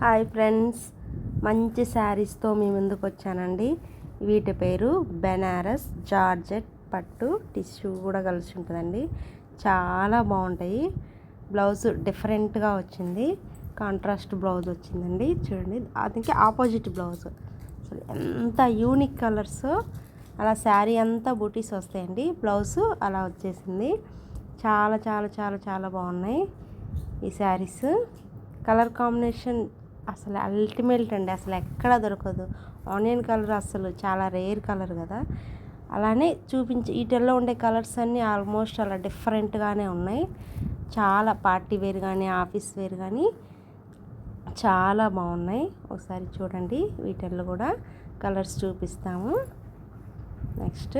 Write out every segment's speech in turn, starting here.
Hi friends, మంచి శారీస్తో మీ ముందుకు వచ్చానండి. వీటి పేరు బెనారస్ జార్జెట్ పట్టు టిష్యూ కూడా కలిసి ఉంటుందండి. చాలా బాగుంటాయి. బ్లౌజ్ డిఫరెంట్గా వచ్చింది, కాంట్రాస్ట్ బ్లౌజ్ వచ్చిందండి. చూడండి, అందుకే ఆపోజిట్ బ్లౌజ్. అసలు ఎంత యూనిక్ కలర్స్. అలా శారీ అంతా బూటీస్ వస్తాయండి, బ్లౌజ్ అలా వచ్చేసింది. చాలా చాలా చాలా చాలా బాగున్నాయి ఈ శారీస్. కలర్ కాంబినేషన్ అసలు అల్టిమేట్ అండి, అసలు ఎక్కడ దొరకదు. ఆనియన్ కలర్ అసలు చాలా రేర్ కలర్ కదా. అలానే వీటిల్లో ఉండే కలర్స్ అన్నీ ఆల్మోస్ట్ అలా డిఫరెంట్గానే ఉన్నాయి. చాలా పార్టీ వేర్ కానీ ఆఫీస్ వేర్ కానీ చాలా బాగున్నాయి. ఒకసారి చూడండి, వీటిల్లో కూడా కలర్స్ చూపిస్తాము. నెక్స్ట్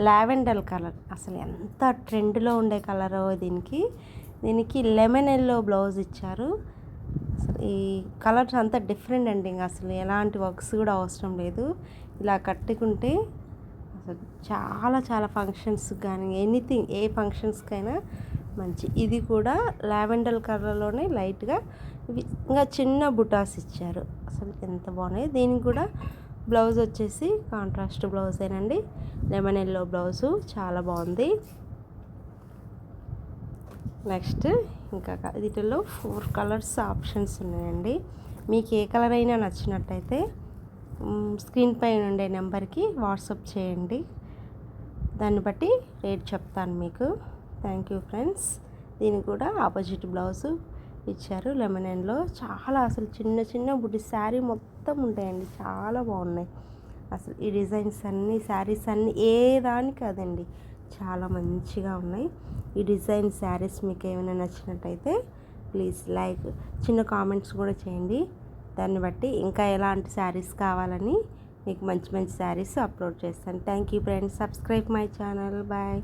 లావెండర్ కలర్, అసలు ఎంత ట్రెండ్లో ఉండే కలర్. దీనికి లెమన్ ఎల్లో బ్లౌజ్ ఇచ్చారు. అసలు ఈ కలర్స్ అంతా డిఫరెంట్ అండి. ఇంకా అసలు ఎలాంటి వర్క్స్ కూడా అవసరం లేదు. ఇలా కట్టుకుంటే అసలు చాలా చాలా ఫంక్షన్స్ కానీ ఎనీథింగ్, ఏ ఫంక్షన్స్కైనా మంచి. ఇది కూడా లావెండర్ కలర్లోనే లైట్గా ఇంకా చిన్న బుటాస్ ఇచ్చారు. అసలు ఎంత బాగున్నాయి. దీనికి కూడా బ్లౌజ్ వచ్చేసి కాంట్రాస్ట్ బ్లౌజేనండి. లెమన్ ఎల్లో బ్లౌజు చాలా బాగుంది. నెక్స్ట్ ఇంకా వీటిల్లో 4 కలర్స్ ఆప్షన్స్ ఉన్నాయండి. మీకు ఏ కలర్ అయినా నచ్చినట్టయితే స్క్రీన్ పైన ఉండే నెంబర్కి వాట్సాప్ చేయండి. దాన్ని బట్టి రేట్ చెప్తాను మీకు. Thank you friends. దీనికి కూడా ఆపోజిట్ బ్లౌజు ఇచ్చారు లెమన్ ఎల్లో. చాలా అసలు చిన్న చిన్న బుడ్డి శారీ మొత్తం ఉంటాయండి, చాలా బాగున్నాయి. అసలు ఈ డిజైన్స్ అన్నీ, శారీస్ అన్నీ ఏ దానికి అదండి, చాలా మంచిగా ఉన్నాయి. ఈ డిజైన్ శారీస్ మీకు ఏమైనా నచ్చినట్టయితే ప్లీజ్ చిన్న కామెంట్స్ కూడా చేయండి. దాన్ని బట్టి ఇంకా ఎలాంటి శారీస్ కావాలని మీకు మంచి మంచి శారీస్ అప్లోడ్ చేస్తాను. Thank you friends. Subscribe my channel. Bye.